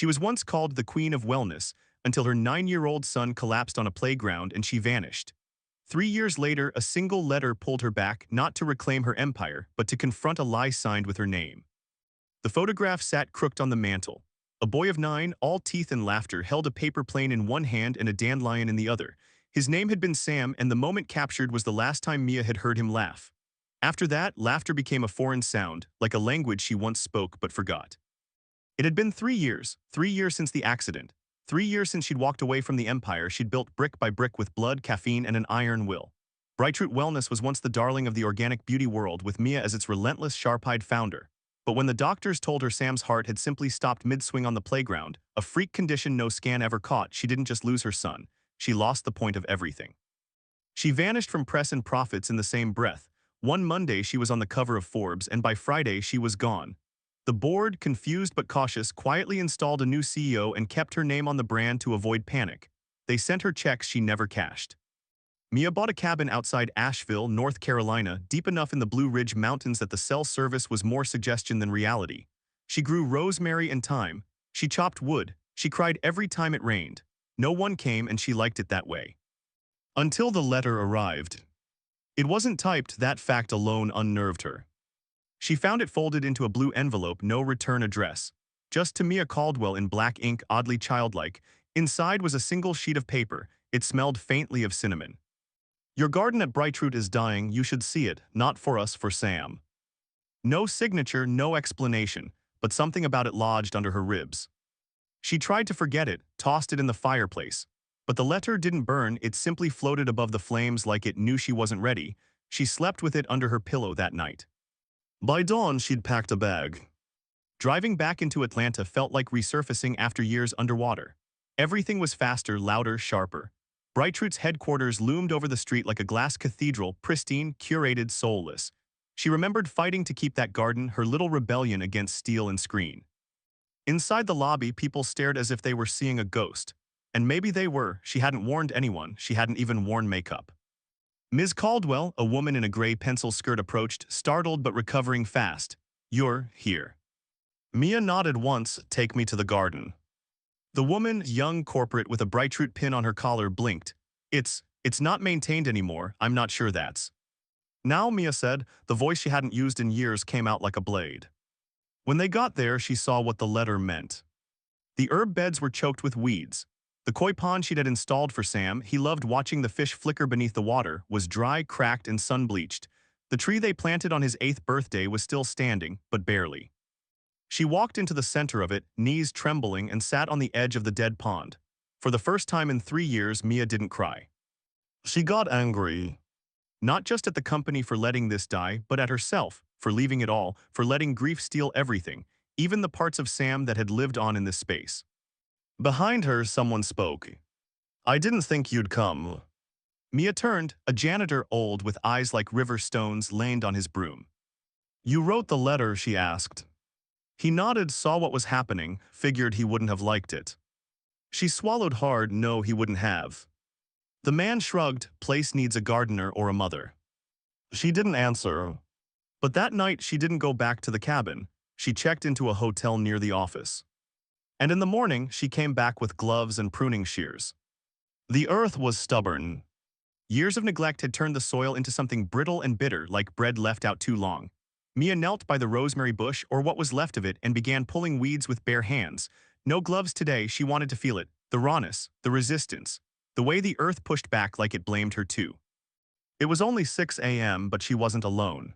She was once called the Queen of Wellness until her 9-year-old son collapsed on a playground and she vanished. 3 years later, a single letter pulled her back, not to reclaim her empire, but to confront a lie signed with her name. The photograph sat crooked on the mantel. A boy of 9, all teeth and laughter, held a paper plane in one hand and a dandelion in the other. His name had been Sam, and the moment captured was the last time Mia had heard him laugh. After that, laughter became a foreign sound, like a language she once spoke but forgot. It had been 3 years since the accident. 3 years since she'd walked away from the empire she'd built brick by brick with blood, caffeine, and an iron will. Brightroot Wellness was once the darling of the organic beauty world, with Mia as its relentless, sharp-eyed founder. But when the doctors told her Sam's heart had simply stopped mid-swing on the playground, a freak condition no scan ever caught, she didn't just lose her son, she lost the point of everything. She vanished from press and profits in the same breath. One Monday she was on the cover of Forbes, and by Friday she was gone. The board, confused but cautious, quietly installed a new CEO and kept her name on the brand to avoid panic. They sent her checks she never cashed. Mia bought a cabin outside Asheville, North Carolina, deep enough in the Blue Ridge Mountains that the cell service was more suggestion than reality. She grew rosemary and thyme. She chopped wood. She cried every time it rained. No one came, and she liked it that way. Until the letter arrived. It wasn't typed, that fact alone unnerved her. She found it folded into a blue envelope, no return address. Just to Mia Caldwell in black ink, oddly childlike. Inside was a single sheet of paper. It smelled faintly of cinnamon. Your garden at Brightroot is dying, you should see it, not for us, for Sam. No signature, no explanation, but something about it lodged under her ribs. She tried to forget it, tossed it in the fireplace. But the letter didn't burn, it simply floated above the flames like it knew she wasn't ready. She slept with it under her pillow that night. By dawn, she'd packed a bag. Driving back into Atlanta felt like resurfacing after years underwater. Everything was faster, louder, sharper. Brightroot's headquarters loomed over the street like a glass cathedral, pristine, curated, soulless. She remembered fighting to keep that garden, her little rebellion against steel and screen. Inside the lobby, people stared as if they were seeing a ghost. And maybe they were. She hadn't warned anyone. She hadn't even worn makeup. Ms. Caldwell, a woman in a gray pencil skirt, approached, startled but recovering fast. You're here. Mia nodded once. Take me to the garden. The woman, young, corporate, with a Brightroot pin on her collar, blinked. It's not maintained anymore, I'm not sure that's. Now, Mia said, the voice she hadn't used in years came out like a blade. When they got there, she saw what the letter meant. The herb beds were choked with weeds. The koi pond she'd had installed for Sam, he loved watching the fish flicker beneath the water, was dry, cracked, and sun-bleached. The tree they planted on his 8th birthday was still standing, but barely. She walked into the center of it, knees trembling, and sat on the edge of the dead pond. For the first time in 3 years, Mia didn't cry. She got angry. Not just at the company for letting this die, but at herself, for leaving it all, for letting grief steal everything, even the parts of Sam that had lived on in this space. Behind her, someone spoke. I didn't think you'd come. Mia turned. A janitor, old, with eyes like river stones, leaned on his broom. You wrote the letter, she asked. He nodded, saw what was happening, figured he wouldn't have liked it. She swallowed hard. No, he wouldn't have. The man shrugged. Place needs a gardener or a mother. She didn't answer. But that night she didn't go back to the cabin. She checked into a hotel near the office. And in the morning she came back with gloves and pruning shears. The earth was stubborn. Years of neglect had turned the soil into something brittle and bitter, like bread left out too long. Mia knelt by the rosemary bush, or what was left of it, and began pulling weeds with bare hands. No gloves today, she wanted to feel it, the rawness, the resistance, the way the earth pushed back like it blamed her too. It was only 6 a.m., but she wasn't alone.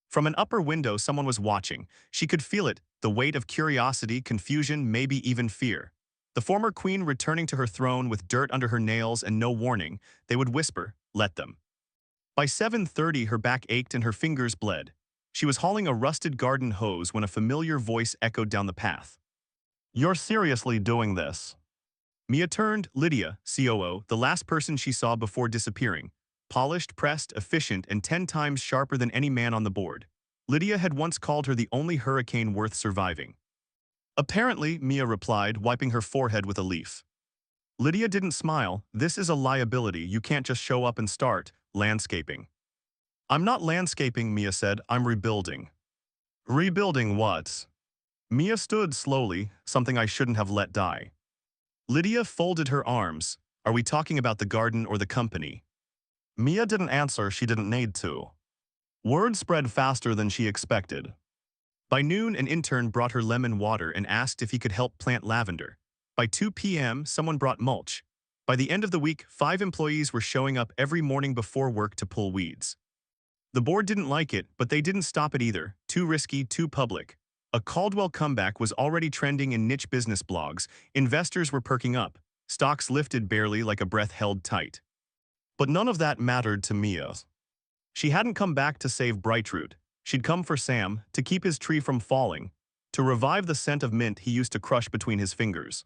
From an upper window, someone was watching. She could feel it, the weight of curiosity, confusion, maybe even fear. The former queen returning to her throne with dirt under her nails and no warning. They would whisper, let them. By 7:30, her back ached and her fingers bled. She was hauling a rusted garden hose when a familiar voice echoed down the path. You're seriously doing this? Mia turned. Lydia, COO, the last person she saw before disappearing. Polished, pressed, efficient, and 10 times sharper than any man on the board. Lydia had once called her the only hurricane worth surviving. Apparently, Mia replied, wiping her forehead with a leaf. Lydia didn't smile. This is a liability, you can't just show up and start landscaping. I'm not landscaping, Mia said, I'm rebuilding. Rebuilding what? Mia stood slowly, something I shouldn't have let die. Lydia folded her arms. Are we talking about the garden or the company? Mia didn't answer, she didn't need to. Word spread faster than she expected. By noon, an intern brought her lemon water and asked if he could help plant lavender. By 2 p.m., someone brought mulch. By the end of the week, 5 employees were showing up every morning before work to pull weeds. The board didn't like it, but they didn't stop it either. Too risky, too public. A Caldwell comeback was already trending in niche business blogs. Investors were perking up. Stocks lifted barely like a breath held tight. But none of that mattered to Mia. She hadn't come back to save Brightroot. She'd come for Sam, to keep his tree from falling, to revive the scent of mint he used to crush between his fingers.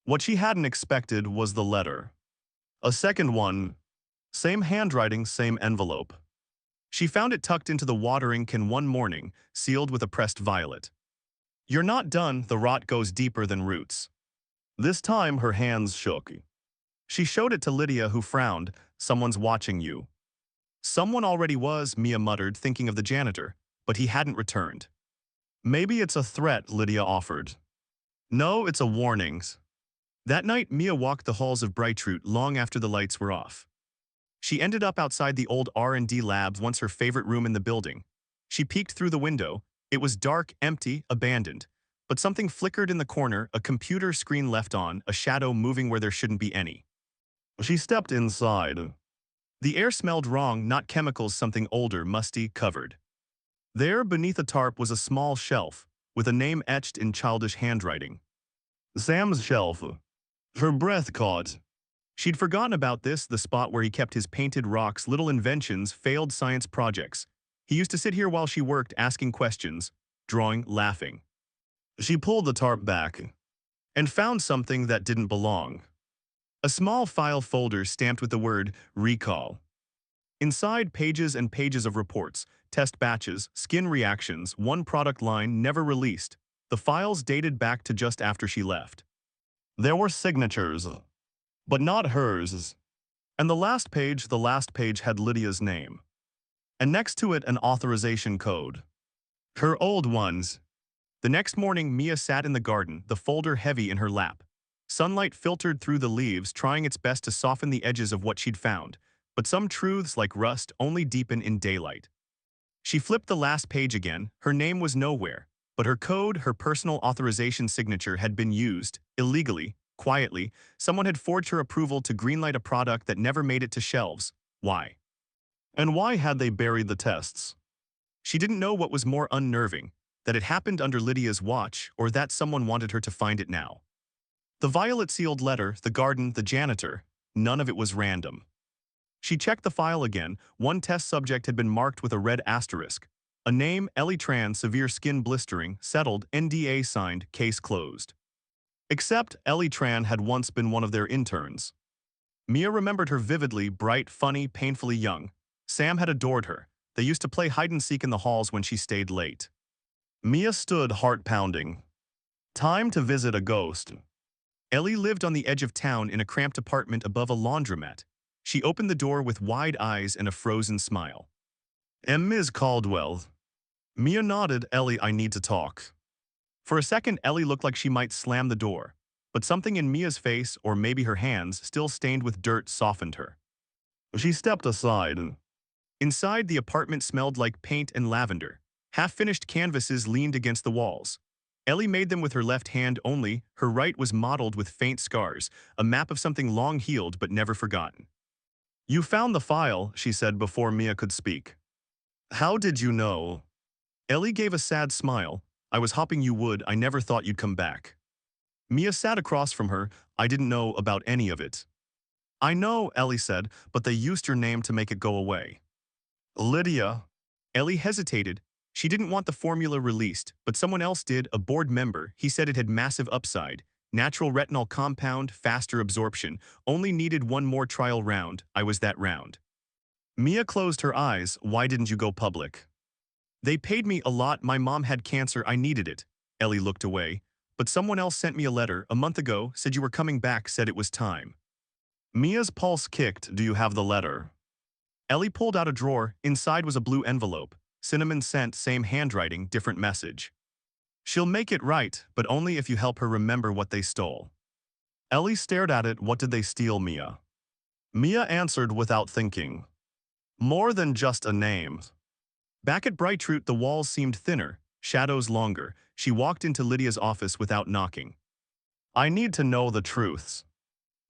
What she hadn't expected was the letter. A second one. Same handwriting, same envelope. She found it tucked into the watering can one morning, sealed with a pressed violet. You're not done, the rot goes deeper than roots. This time her hands shook. She showed it to Lydia, who frowned. Someone's watching you. Someone already was, Mia muttered, thinking of the janitor, but he hadn't returned. Maybe it's a threat, Lydia offered. No, it's a warning. That night, Mia walked the halls of Brightroot long after the lights were off. She ended up outside the old R&D lab, once her favorite room in the building. She peeked through the window. It was dark, empty, abandoned. But something flickered in the corner, a computer screen left on, a shadow moving where there shouldn't be any. She stepped inside. The air smelled wrong, not chemicals, something older, musty, covered. There, beneath a tarp, was a small shelf, with a name etched in childish handwriting. Sam's shelf. Her breath caught. She'd forgotten about this, the spot where he kept his painted rocks, little inventions, failed science projects. He used to sit here while she worked, asking questions, drawing, laughing. She pulled the tarp back and found something that didn't belong. A small file folder stamped with the word recall. Inside, pages and pages of reports, test batches, skin reactions, one product line never released. The files dated back to just after she left. There were signatures, but not hers. And the last page had Lydia's name. And next to it, an authorization code. Her old ones. The next morning, Mia sat in the garden, the folder heavy in her lap. Sunlight filtered through the leaves, trying its best to soften the edges of what she'd found. But some truths, like rust, only deepen in daylight. She flipped the last page again. Her name was nowhere. But her code, her personal authorization signature, had been used, illegally, quietly. Someone had forged her approval to greenlight a product that never made it to shelves. Why? And why had they buried the tests? She didn't know what was more unnerving, that it happened under Lydia's watch, or that someone wanted her to find it now. The violet-sealed letter, the garden, the janitor, none of it was random. She checked the file again. One test subject had been marked with a red asterisk. A name, Ellie Tran, severe skin blistering, settled, NDA signed, case closed. Except Ellie Tran had once been one of their interns. Mia remembered her vividly, bright, funny, painfully young. Sam had adored her. They used to play hide-and-seek in the halls when she stayed late. Mia stood, heart pounding. Time to visit a ghost. Ellie lived on the edge of town in a cramped apartment above a laundromat. She opened the door with wide eyes and a frozen smile. Ms. Caldwell. Mia nodded. Ellie, I need to talk. For a second, Ellie looked like she might slam the door. But something in Mia's face, or maybe her hands, still stained with dirt, softened her. She stepped aside. Inside, the apartment smelled like paint and lavender. Half-finished canvases leaned against the walls. Ellie made them with her left hand only. Her right was mottled with faint scars, a map of something long healed but never forgotten. You found the file, she said before Mia could speak. How did you know? Ellie gave a sad smile. I was hoping you would. I never thought you'd come back. Mia sat across from her. I didn't know about any of it. I know, Ellie said, but they used your name to make it go away. Lydia. Ellie hesitated. She didn't want the formula released, but someone else did, a board member. He said it had massive upside. Natural retinol compound, faster absorption. Only needed one more trial round. I was that round. Mia closed her eyes. Why didn't you go public? They paid me a lot. My mom had cancer. I needed it. Ellie looked away. But someone else sent me a letter a month ago, said you were coming back, said it was time. Mia's pulse kicked. Do you have the letter? Ellie pulled out a drawer. Inside was a blue envelope. Cinnamon scent, same handwriting, different message. She'll make it right, but only if you help her remember what they stole. Ellie stared at it. What did they steal, Mia? Mia answered without thinking. More than just a name. Back at Brightroot, the walls seemed thinner, shadows longer. She walked into Lydia's office without knocking. I need to know the truths.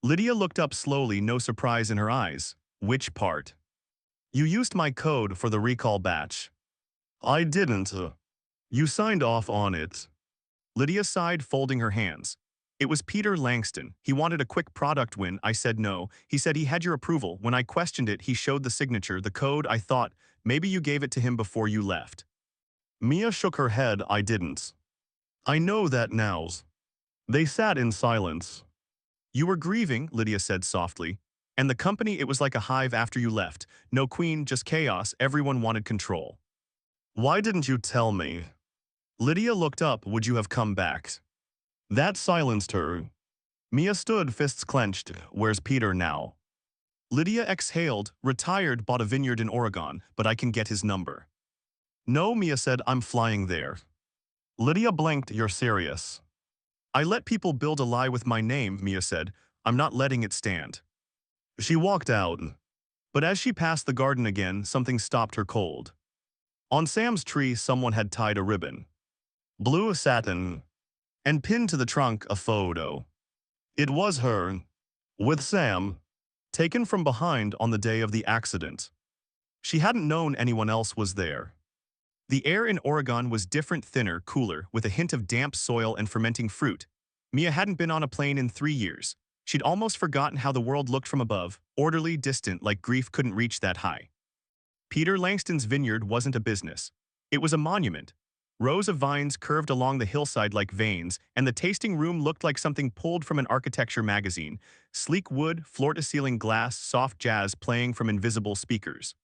Lydia looked up slowly, no surprise in her eyes. Which part? You used my code for the recall batch. I didn't. You signed off on it. Lydia sighed, folding her hands. It was Peter Langston. He wanted a quick product win. I said no. He said he had your approval. When I questioned it, he showed the signature, the code. I thought, maybe you gave it to him before you left. Mia shook her head. I didn't. I know that now. They sat in silence. You were grieving, Lydia said softly. And the company, it was like a hive after you left. No queen, just chaos. Everyone wanted control. Why didn't you tell me? Lydia looked up. Would you have come back? That silenced her. Mia stood, fists clenched. Where's Peter now? Lydia exhaled. Retired, bought a vineyard in Oregon, but I can get his number. No, Mia said, I'm flying there. Lydia blinked. You're serious? I let people build a lie with my name, Mia said. I'm not letting it stand. She walked out. But as she passed the garden again, something stopped her cold. On Sam's tree, someone had tied a ribbon. Blue satin. And pinned to the trunk a photo. It was her. With Sam. Taken from behind on the day of the accident. She hadn't known anyone else was there. The air in Oregon was different, thinner, cooler, with a hint of damp soil and fermenting fruit. Mia hadn't been on a plane in 3 years. She'd almost forgotten how the world looked from above, orderly, distant, like grief couldn't reach that high. Peter Langston's vineyard wasn't a business. It was a monument. Rows of vines curved along the hillside like veins, and the tasting room looked like something pulled from an architecture magazine. Sleek wood, floor-to-ceiling glass, soft jazz playing from invisible speakers.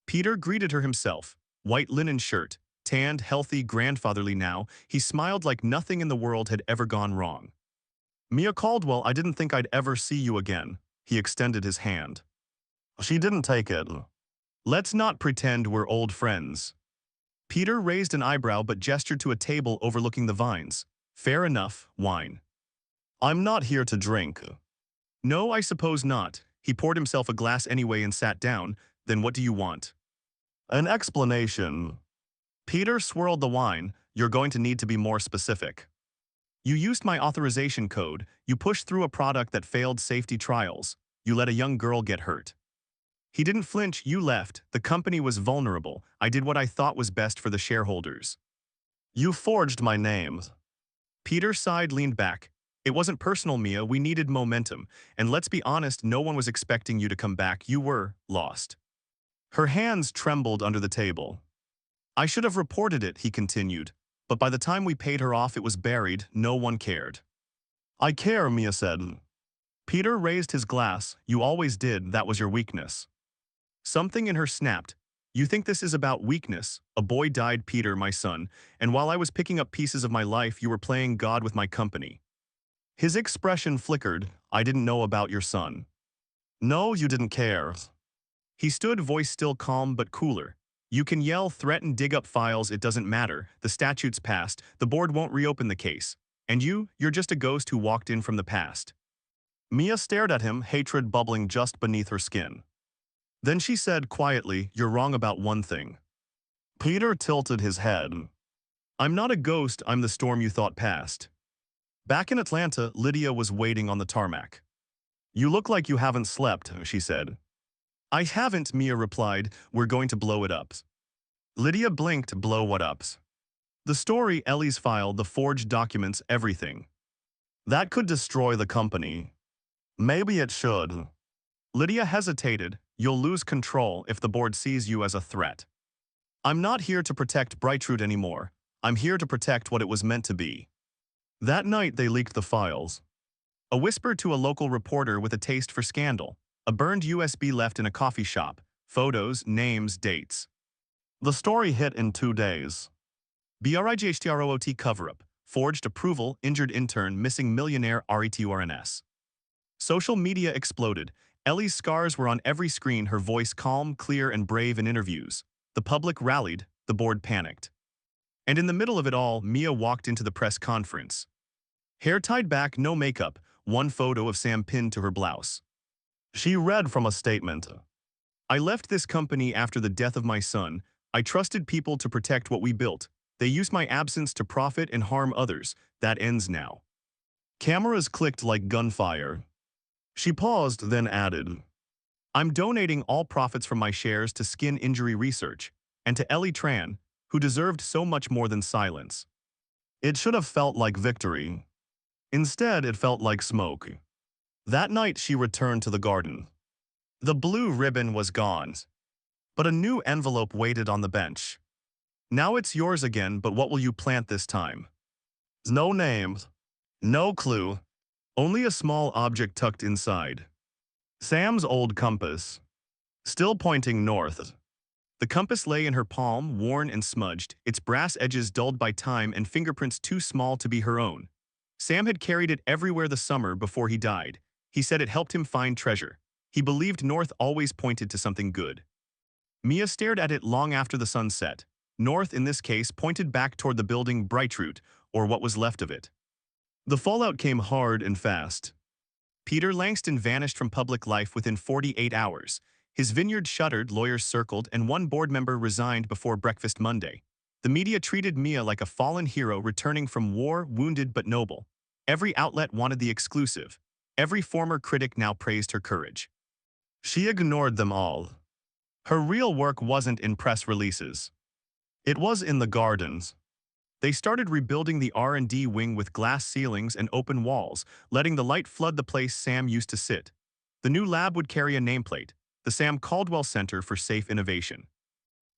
Peter greeted her himself. White linen shirt, tanned, healthy, grandfatherly now. He smiled like nothing in the world had ever gone wrong. Mia Caldwell, I didn't think I'd ever see you again. He extended his hand. She didn't take it. Let's not pretend we're old friends. Peter raised an eyebrow but gestured to a table overlooking the vines. Fair enough, wine. I'm not here to drink. No, I suppose not. He poured himself a glass anyway and sat down. Then what do you want? An explanation. Peter swirled the wine. You're going to need to be more specific. You used my authorization code. You pushed through a product that failed safety trials. You let a young girl get hurt. He didn't flinch. You left. The company was vulnerable. I did what I thought was best for the shareholders. You forged my name. Peter sighed, leaned back. It wasn't personal, Mia. We needed momentum. And let's be honest, no one was expecting you to come back. You were lost. Her hands trembled under the table. I should have reported it, he continued. But by the time we paid her off, it was buried. No one cared. I care, Mia said. Peter raised his glass. You always did. That was your weakness. Something in her snapped. You think this is about weakness? A boy died, Peter, my son, and while I was picking up pieces of my life, you were playing God with my company. His expression flickered. I didn't know about your son. No, you didn't care. He stood, voice still calm but cooler. You can yell, threaten, dig up files, it doesn't matter. The statute's passed. The board won't reopen the case. And you're just a ghost who walked in from the past. Mia stared at him, hatred bubbling just beneath her skin. Then she said quietly, you're wrong about one thing. Peter tilted his head. I'm not a ghost, I'm the storm you thought passed. Back in Atlanta, Lydia was waiting on the tarmac. You look like you haven't slept, she said. I haven't, Mia replied. We're going to blow it up. Lydia blinked. Blow what up? The story, Ellie's file, the forged documents, everything. That could destroy the company. Maybe it should. Lydia hesitated. You'll lose control if the board sees you as a threat. I'm not here to protect Brightroot anymore. I'm here to protect what it was meant to be. That night they leaked the files. A whisper to a local reporter with a taste for scandal. A burned USB left in a coffee shop. Photos, names, dates. The story hit in 2 days. BRIGHTROOT cover-up. Forged approval, injured intern, missing millionaire RETURNS. Social media exploded. Ellie's scars were on every screen, her voice calm, clear, and brave in interviews. The public rallied, the board panicked. And in the middle of it all, Mia walked into the press conference. Hair tied back, no makeup, one photo of Sam pinned to her blouse. She read from a statement. I left this company after the death of my son. I trusted people to protect what we built. They used my absence to profit and harm others. That ends now. Cameras clicked like gunfire. She paused, then added, I'm donating all profits from my shares to skin injury research, and to Ellie Tran, who deserved so much more than silence. It should have felt like victory. Instead, it felt like smoke. That night, she returned to the garden. The blue ribbon was gone, but a new envelope waited on the bench. Now it's yours again, but what will you plant this time? No name, no clue, only a small object tucked inside. Sam's old compass, still pointing north. The compass lay in her palm, worn and smudged, its brass edges dulled by time and fingerprints too small to be her own. Sam had carried it everywhere the summer before he died. He said it helped him find treasure. He believed north always pointed to something good. Mia stared at it long after the sun set. North, in this case, pointed back toward the building Brightroot, or what was left of it. The fallout came hard and fast. Peter Langston vanished from public life within 48 hours. His vineyard shuttered, lawyers circled, and one board member resigned before breakfast Monday. The media treated Mia like a fallen hero returning from war, wounded but noble. Every outlet wanted the exclusive. Every former critic now praised her courage. She ignored them all. Her real work wasn't in press releases. It was in the gardens. They started rebuilding the R&D wing with glass ceilings and open walls, letting the light flood the place Sam used to sit. The new lab would carry a nameplate, the Sam Caldwell Center for Safe Innovation.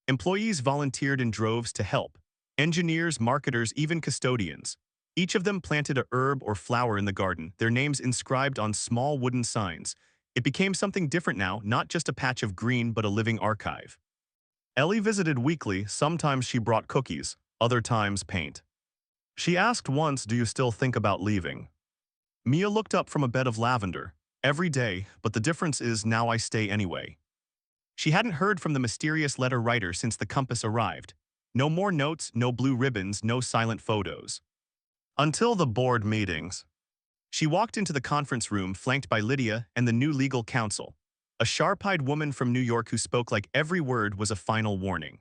Employees volunteered in droves to help. Engineers, marketers, even custodians. Each of them planted a herb or flower in the garden, their names inscribed on small wooden signs. It became something different now, not just a patch of green but a living archive. Ellie visited weekly. Sometimes she brought cookies, other times paint. She asked once, do you still think about leaving? Mia looked up from a bed of lavender. Every day, but the difference is now I stay anyway. She hadn't heard from the mysterious letter writer since the compass arrived. No more notes, no blue ribbons, no silent photos. Until the board meetings. She walked into the conference room flanked by Lydia and the new legal counsel, a sharp-eyed woman from New York who spoke like every word was a final warning.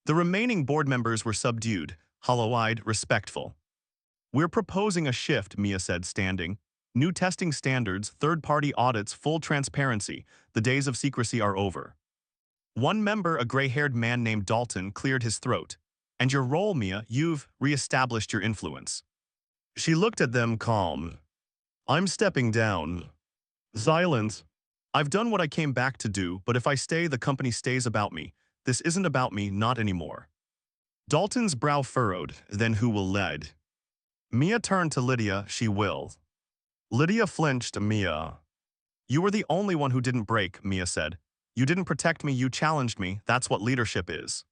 The remaining board members were subdued, hollow-eyed, respectful. We're proposing a shift, Mia said, standing. New testing standards, third-party audits, full transparency. The days of secrecy are over. One member, a gray-haired man named Dalton, cleared his throat. And your role, Mia, you've re-established your influence. She looked at them calm. I'm stepping down. Silence. I've done what I came back to do, but if I stay, the company stays about me. This isn't about me, not anymore. Dalton's brow furrowed, then who will lead? Mia turned to Lydia, she will. Lydia flinched. Mia. You were the only one who didn't break, Mia said. You didn't protect me, you challenged me, that's what leadership is.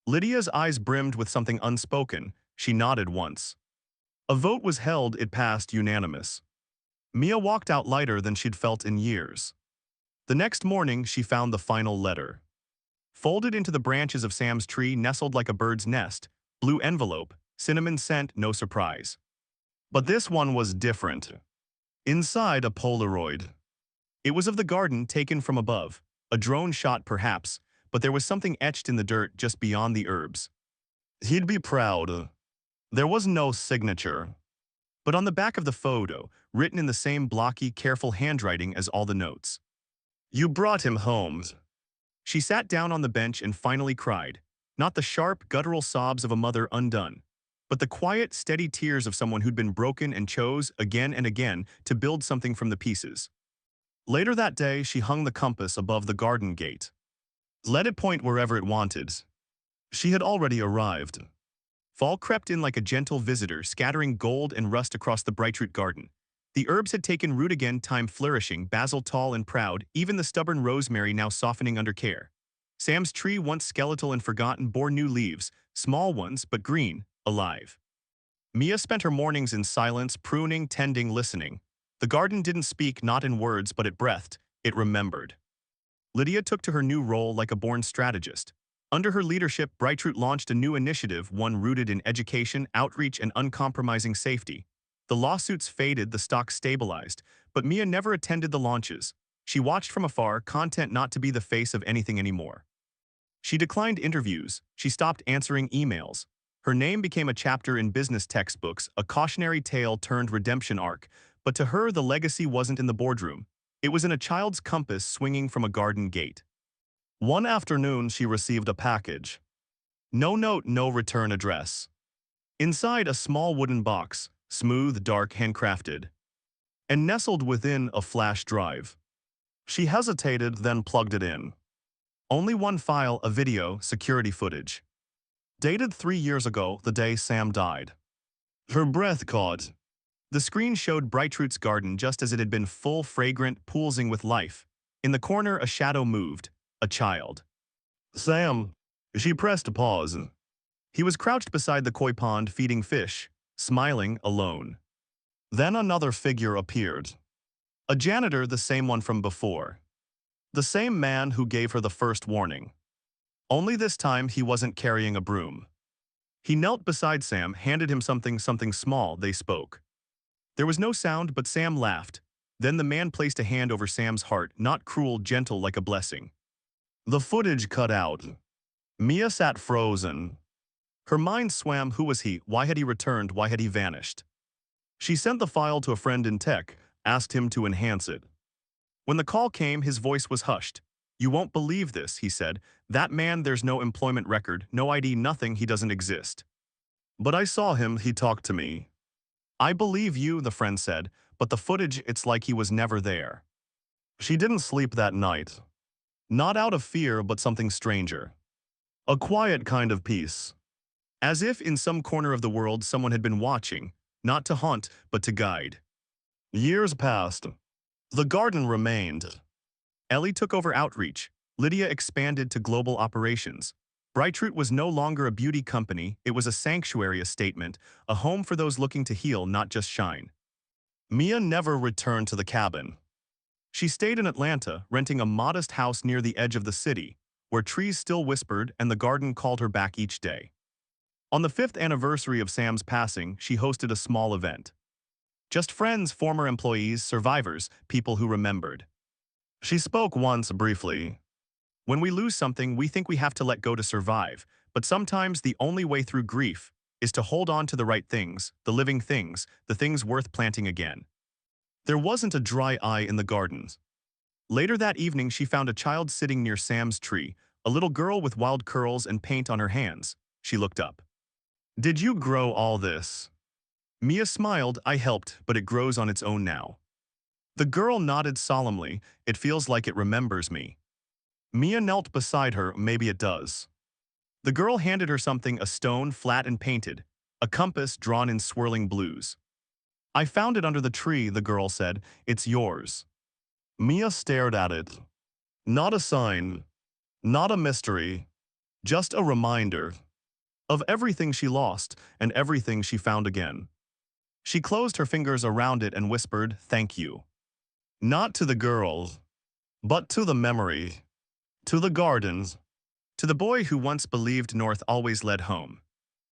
Lydia's eyes brimmed with something unspoken. She nodded once. A vote was held, it passed unanimous. Mia walked out lighter than she'd felt in years. The next morning, she found the final letter. Folded into the branches of Sam's tree, nestled like a bird's nest, blue envelope, cinnamon scent, no surprise. But this one was different. Inside, a Polaroid. It was of the garden taken from above, a drone shot perhaps, but there was something etched in the dirt just beyond the herbs. He'd be proud. There was no signature. But on the back of the photo, written in the same blocky, careful handwriting as all the notes. You brought him home. She sat down on the bench and finally cried, not the sharp, guttural sobs of a mother undone, but the quiet, steady tears of someone who'd been broken and chose, again and again, to build something from the pieces. Later that day, she hung the compass above the garden gate. Let it point wherever it wanted. She had already arrived. Fall crept in like a gentle visitor, scattering gold and rust across the Brightroot garden. The herbs had taken root again, thyme flourishing, basil tall and proud, even the stubborn rosemary now softening under care. Sam's tree, once skeletal and forgotten, bore new leaves, small ones but green, alive. Mia spent her mornings in silence, pruning, tending, listening. The garden didn't speak, not in words, but it breathed, it remembered. Lydia took to her new role like a born strategist. Under her leadership, Brightroot launched a new initiative, one rooted in education, outreach, and uncompromising safety. The lawsuits faded, the stock stabilized, but Mia never attended the launches. She watched from afar, content not to be the face of anything anymore. She declined interviews. She stopped answering emails. Her name became a chapter in business textbooks, a cautionary tale turned redemption arc. But to her, the legacy wasn't in the boardroom. It was in a child's compass swinging from a garden gate. One afternoon, she received a package. No note, no return address. Inside, a small wooden box, smooth, dark, handcrafted, and nestled within a flash drive. She hesitated, then plugged it in. Only one file, a video, security footage. Dated 3 years ago, the day Sam died. Her breath caught. The screen showed Brightroot's garden just as it had been, full, fragrant, pulsing with life. In the corner, a shadow moved. A child. Sam. She pressed pause. He was crouched beside the koi pond feeding fish, smiling, alone. Then another figure appeared. A janitor, the same one from before. The same man who gave her the first warning. Only this time he wasn't carrying a broom. He knelt beside Sam, handed him something small. They spoke. There was no sound, but Sam laughed. Then the man placed a hand over Sam's heart, not cruel, gentle, like a blessing. The footage cut out. Mia sat frozen. Her mind swam. Who was he? Why had he returned? Why had he vanished? She sent the file to a friend in tech, asked him to enhance it. When the call came, his voice was hushed. You won't believe this, he said. That man, there's no employment record, no ID, nothing, he doesn't exist. But I saw him, he talked to me. I believe you, the friend said, but the footage, it's like he was never there. She didn't sleep that night. Not out of fear, but something stranger. A quiet kind of peace. As if in some corner of the world someone had been watching, not to haunt, but to guide. Years passed. The garden remained. Ellie took over outreach. Lydia expanded to global operations. Brightroot was no longer a beauty company, it was a sanctuary, a statement, a home for those looking to heal, not just shine. Mia never returned to the cabin. She stayed in Atlanta, renting a modest house near the edge of the city, where trees still whispered and the garden called her back each day. On the 5th anniversary of Sam's passing, she hosted a small event. Just friends, former employees, survivors, people who remembered. She spoke once briefly. When we lose something, we think we have to let go to survive, but sometimes the only way through grief is to hold on to the right things, the living things, the things worth planting again. There wasn't a dry eye in the gardens. Later that evening, she found a child sitting near Sam's tree, a little girl with wild curls and paint on her hands. She looked up. Did you grow all this? Mia smiled. I helped, but it grows on its own now. The girl nodded solemnly. It feels like it remembers me. Mia knelt beside her. Maybe it does. The girl handed her something, a stone, flat and painted, a compass drawn in swirling blues. I found it under the tree, the girl said. It's yours. Mia stared at it. Not a sign, not a mystery, just a reminder of everything she lost and everything she found again. She closed her fingers around it and whispered, thank you. Not to the girl, but to the memory, to the gardens, to the boy who once believed north always led home.